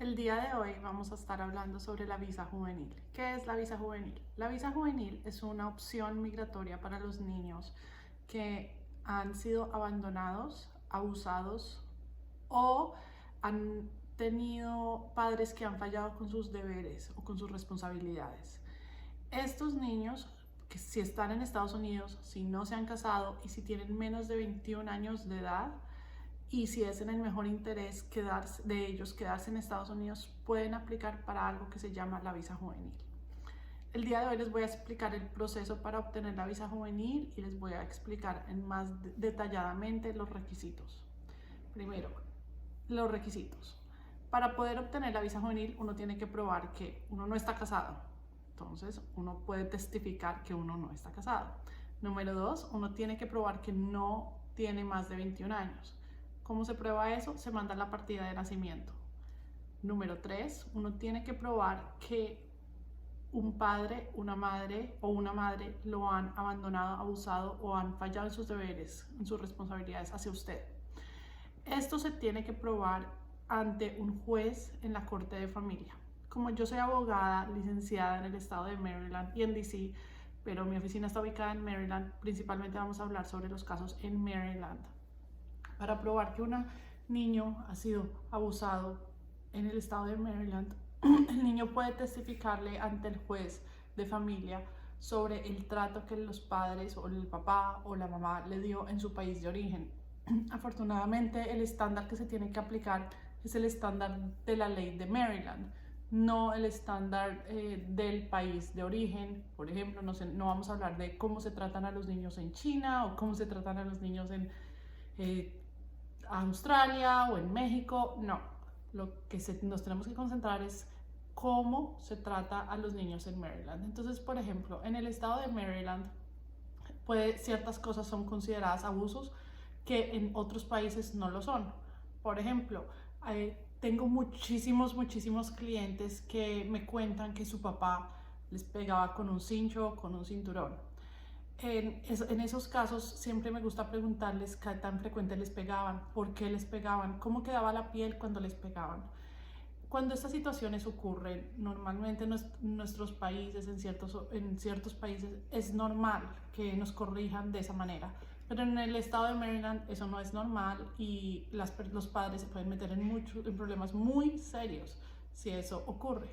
El día de hoy vamos a estar hablando sobre la visa juvenil. ¿Qué es la visa juvenil? La visa juvenil es una opción migratoria para los niños que han sido abandonados, abusados o han tenido padres que han fallado con sus deberes o con sus responsabilidades. Estos niños, que si están en Estados Unidos, si no se han casado y si tienen menos de 21 años de edad, y si es en el mejor interés de ellos quedarse en Estados Unidos, pueden aplicar para algo que se llama la visa juvenil. El día de hoy les voy a explicar el proceso para obtener la visa juvenil y les voy a explicar más detalladamente los requisitos. Primero, los requisitos. Para poder obtener la visa juvenil, uno tiene que probar que uno no está casado. Entonces, uno puede testificar que uno no está casado. Número 2, uno tiene que probar que no tiene más de 21 años. ¿Cómo se prueba eso? Se manda la partida de nacimiento. Número 3, uno tiene que probar que un padre, una madre o una madre lo han abandonado, abusado o han fallado en sus deberes, en sus responsabilidades hacia usted. Esto se tiene que probar ante un juez en la corte de familia. Como yo soy abogada licenciada en el estado de Maryland y en DC, pero mi oficina está ubicada en Maryland, principalmente vamos a hablar sobre los casos en Maryland. Para probar que un niño ha sido abusado en el estado de Maryland, el niño puede testificarle ante el juez de familia sobre el trato que los padres o el papá o la mamá le dio en su país de origen. Afortunadamente, el estándar que se tiene que aplicar es el estándar de la ley de Maryland, no el estándar del país de origen. Por ejemplo, no vamos a hablar de cómo se tratan a los niños en China o cómo se tratan a los niños en Australia o en México. No, lo que nos tenemos que concentrar es cómo se trata a los niños en Maryland. Entonces, por ejemplo, en el estado de Maryland, ciertas cosas son consideradas abusos que en otros países no lo son. Por ejemplo, tengo muchísimos clientes que me cuentan que su papá les pegaba con un cincho, con un cinturón. En esos casos siempre me gusta preguntarles qué tan frecuente les pegaban, por qué les pegaban, cómo quedaba la piel cuando les pegaban. Cuando estas situaciones ocurren, normalmente en nuestros países, en ciertos países, es normal que nos corrijan de esa manera. Pero en el estado de Maryland eso no es normal y los padres se pueden meter en problemas muy serios si eso ocurre.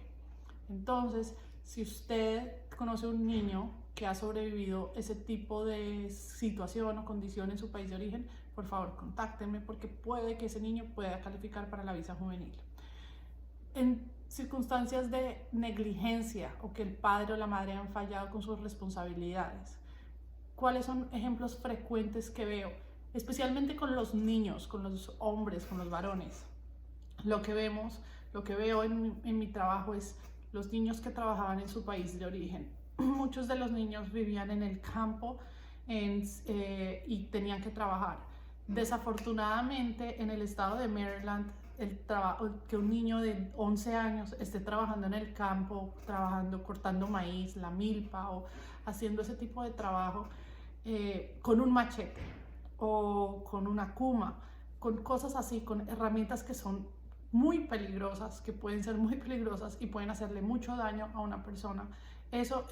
Entonces, si usted conoce un niño que ha sobrevivido ese tipo de situación o condición en su país de origen, por favor, contáctenme porque puede que ese niño pueda calificar para la visa juvenil. En circunstancias de negligencia o que el padre o la madre han fallado con sus responsabilidades, ¿cuáles son ejemplos frecuentes que veo? Especialmente con los niños, con los hombres, con los varones. Lo que veo en mi trabajo es los niños que trabajaban en su país de origen. Muchos de los niños vivían en el campo y tenían que trabajar. Desafortunadamente, en el estado de Maryland, que un niño de 11 años esté trabajando en el campo, cortando maíz, la milpa o haciendo ese tipo de trabajo con un machete o con una kuma, con cosas así, con herramientas que son muy peligrosas, que pueden ser muy peligrosas y pueden hacerle mucho daño a una persona. Eso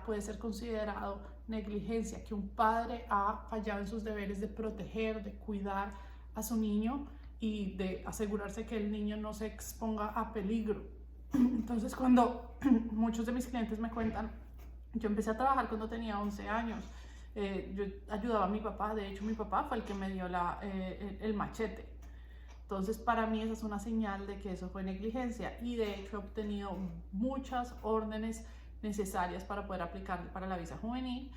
puede ser considerado negligencia, que un padre ha fallado en sus deberes de proteger, de cuidar a su niño y de asegurarse que el niño no se exponga a peligro. Entonces, cuando muchos de mis clientes me cuentan, yo empecé a trabajar cuando tenía 11 años, yo ayudaba a mi papá, de hecho mi papá fue el que me dio el machete. Entonces, para mí esa es una señal de que eso fue negligencia y de hecho he obtenido muchas órdenes necesarias para poder aplicar para la visa juvenil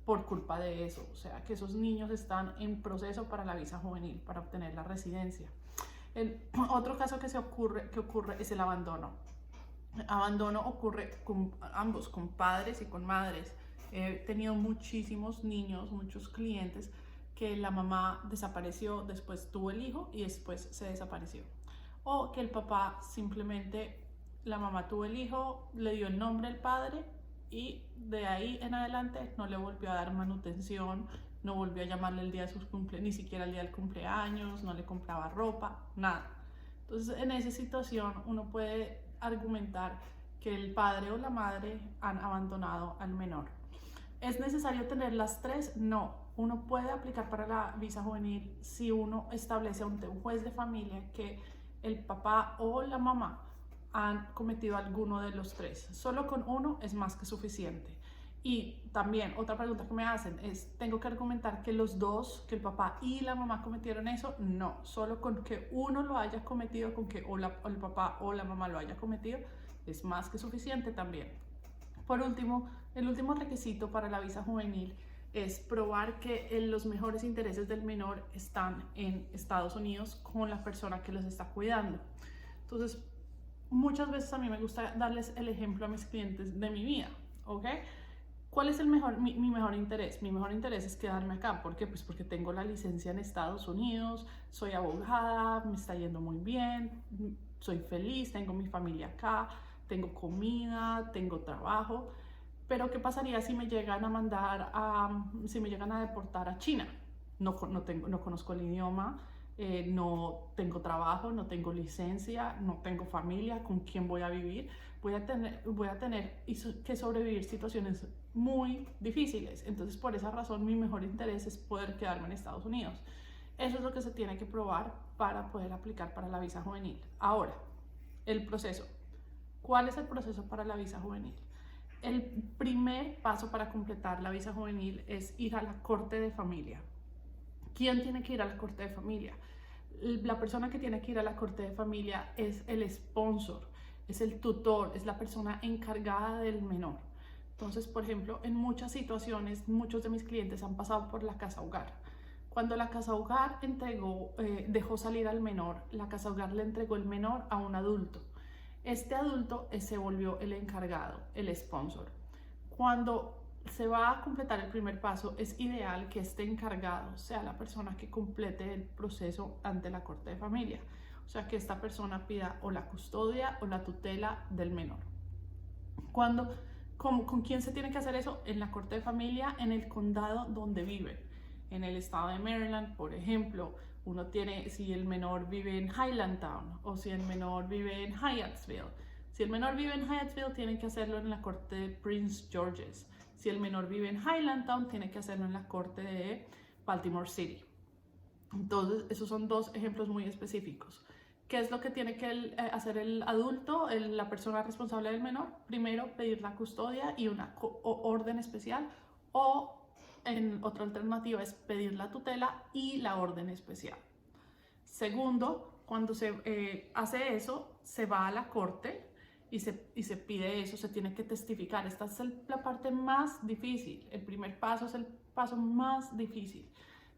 por culpa de eso. O sea, que esos niños están en proceso para la visa juvenil, para obtener la residencia. Otro caso que ocurre es el abandono. Abandono ocurre con ambos, con padres y con madres. He tenido muchísimos niños, muchos clientes que la mamá desapareció, después tuvo el hijo y después se desapareció. O que el papá simplemente, la mamá tuvo el hijo, le dio el nombre al padre y de ahí en adelante no le volvió a dar manutención, no volvió a llamarle el día de sus cumpleaños, ni siquiera el día del cumpleaños, no le compraba ropa, nada. Entonces, en esa situación uno puede argumentar que el padre o la madre han abandonado al menor. ¿Es necesario tener las tres? No. Uno puede aplicar para la visa juvenil si uno establece ante un juez de familia que el papá o la mamá han cometido alguno de los tres. Solo con uno es más que suficiente. Y también otra pregunta que me hacen es, ¿tengo que argumentar que los dos, que el papá y la mamá cometieron eso? No, solo con que uno lo haya cometido, con que o el papá o la mamá lo haya cometido, es más que suficiente también. Por último, el último requisito para la visa juvenil es probar que los mejores intereses del menor están en Estados Unidos con la persona que los está cuidando. Entonces, muchas veces a mí me gusta darles el ejemplo a mis clientes de mi vida, ¿ok? ¿Cuál es mi mejor interés? Mi mejor interés es quedarme acá. ¿Por qué? Pues porque tengo la licencia en Estados Unidos, soy abogada, me está yendo muy bien, soy feliz, tengo mi familia acá, tengo comida, tengo trabajo. Pero ¿qué pasaría si me llegan si me llegan a deportar a China? No conozco el idioma, no tengo trabajo, no tengo licencia, no tengo familia, ¿con quién voy a vivir? Voy a tener que sobrevivir situaciones muy difíciles. Entonces, por esa razón, mi mejor interés es poder quedarme en Estados Unidos. Eso es lo que se tiene que probar para poder aplicar para la visa juvenil. Ahora, el proceso. ¿Cuál es el proceso para la visa juvenil? El primer paso para completar la visa juvenil es ir a la corte de familia. ¿Quién tiene que ir a la corte de familia? La persona que tiene que ir a la corte de familia es el sponsor, es el tutor, es la persona encargada del menor. Entonces, por ejemplo, en muchas situaciones, muchos de mis clientes han pasado por la casa hogar. Cuando la casa hogar dejó salir al menor, la casa hogar le entregó el menor a un adulto. Este adulto se volvió el encargado, el sponsor. Cuando se va a completar el primer paso, es ideal que este encargado sea la persona que complete el proceso ante la corte de familia. O sea, que esta persona pida o la custodia o la tutela del menor. ¿Con quién se tiene que hacer eso? En la corte de familia, en el condado donde viven. En el estado de Maryland, por ejemplo, si el menor vive en Highlandtown o si el menor vive en Hyattsville. Si el menor vive en Hyattsville, tienen que hacerlo en la corte de Prince George's. Si el menor vive en Highlandtown, tiene que hacerlo en la corte de Baltimore City. Entonces, esos son dos ejemplos muy específicos. ¿Qué es lo que tiene que hacer el adulto, la persona responsable del menor? Primero, pedir la custodia y una orden especial, o en otra alternativa es pedir la tutela y la orden especial. Segundo, cuando se hace eso, se va a la corte y se pide eso, se tiene que testificar. Esta es la parte más difícil. El primer paso es el paso más difícil.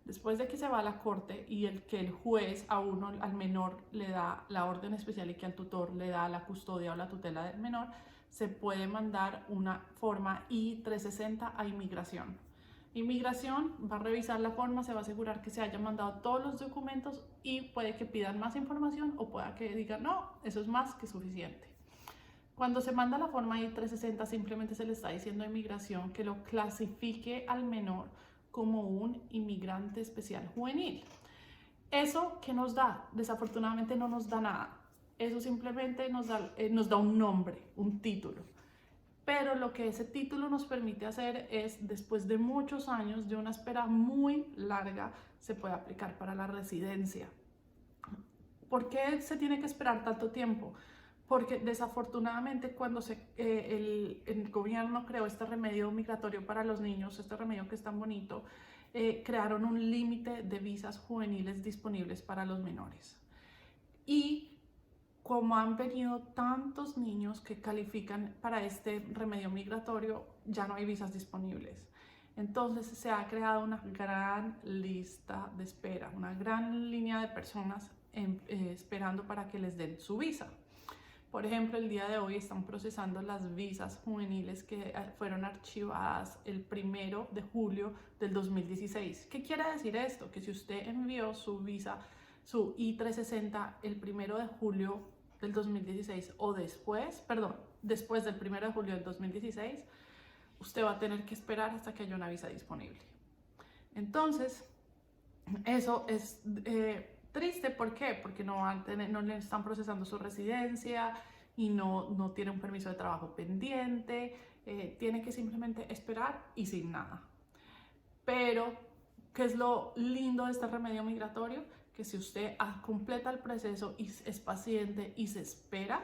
Después de que se va a la corte y que el juez al menor le da la orden especial y que al tutor le da la custodia o la tutela del menor, se puede mandar una forma I-360 a inmigración. Inmigración va a revisar la forma, se va a asegurar que se hayan mandado todos los documentos y puede que pidan más información o pueda que digan, no, eso es más que suficiente. Cuando se manda la forma I-360, simplemente se le está diciendo a inmigración que lo clasifique al menor como un inmigrante especial juvenil. ¿Eso qué nos da? Desafortunadamente no nos da nada. Eso simplemente nos da un nombre, un título. Pero lo que ese título nos permite hacer es, después de muchos años, de una espera muy larga, se puede aplicar para la residencia. ¿Por qué se tiene que esperar tanto tiempo? Porque desafortunadamente cuando el gobierno creó este remedio migratorio para los niños, este remedio que es tan bonito, crearon un límite de visas juveniles disponibles para los menores. Y como han venido tantos niños que califican para este remedio migratorio, ya no hay visas disponibles. Entonces se ha creado una gran lista de espera, una gran línea de personas esperando para que les den su visa. Por ejemplo, el día de hoy están procesando las visas juveniles que fueron archivadas el 1 de julio del 2016. ¿Qué quiere decir esto? Que si usted envió su visa, su I-360 el 1 de julio del 2016 o después del 1 de julio del 2016, usted va a tener que esperar hasta que haya una visa disponible. Entonces, eso es triste, ¿por qué? Porque no le están procesando su residencia y no tiene un permiso de trabajo pendiente, tiene que simplemente esperar y sin nada. Pero, ¿qué es lo lindo de este remedio migratorio? Que si usted completa el proceso y es paciente y se espera,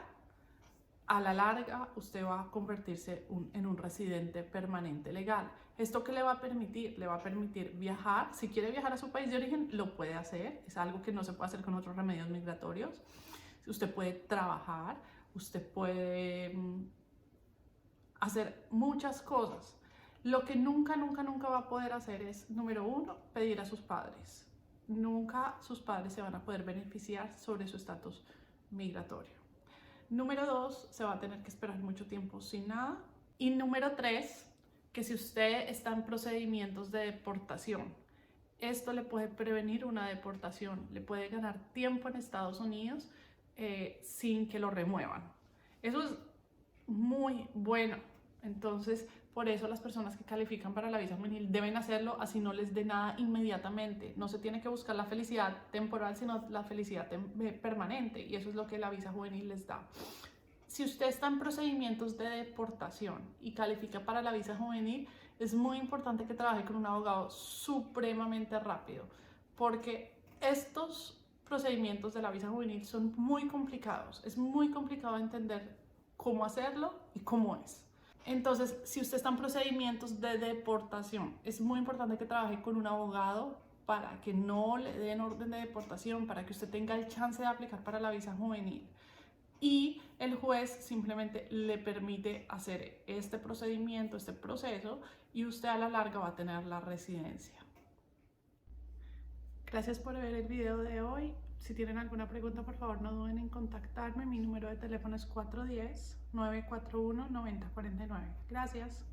a la larga usted va a convertirse en un residente permanente legal. ¿Esto qué le va a permitir? Le va a permitir viajar. Si quiere viajar a su país de origen, lo puede hacer. Es algo que no se puede hacer con otros remedios migratorios. Usted puede trabajar, usted puede hacer muchas cosas. Lo que nunca va a poder hacer es, número uno, pedir a sus padres. Nunca sus padres se van a poder beneficiar sobre su estatus migratorio. Número dos, se va a tener que esperar mucho tiempo sin nada. Y número tres, que si usted está en procedimientos de deportación, esto le puede prevenir una deportación, le puede ganar tiempo en Estados Unidos sin que lo remuevan. Eso es muy bueno. Entonces, por eso las personas que califican para la visa juvenil deben hacerlo, así no les dé nada inmediatamente. No se tiene que buscar la felicidad temporal, sino la felicidad permanente, y eso es lo que la visa juvenil les da. Si usted está en procedimientos de deportación y califica para la visa juvenil, es muy importante que trabaje con un abogado supremamente rápido, porque estos procedimientos de la visa juvenil son muy complicados. Es muy complicado entender cómo hacerlo y cómo es. Entonces, si usted está en procedimientos de deportación, es muy importante que trabaje con un abogado para que no le den orden de deportación, para que usted tenga el chance de aplicar para la visa juvenil. Y el juez simplemente le permite hacer este procedimiento, este proceso, y usted a la larga va a tener la residencia. Gracias por ver el video de hoy. Si tienen alguna pregunta, por favor, no duden en contactarme. Mi número de teléfono es 410-941-9049. Gracias.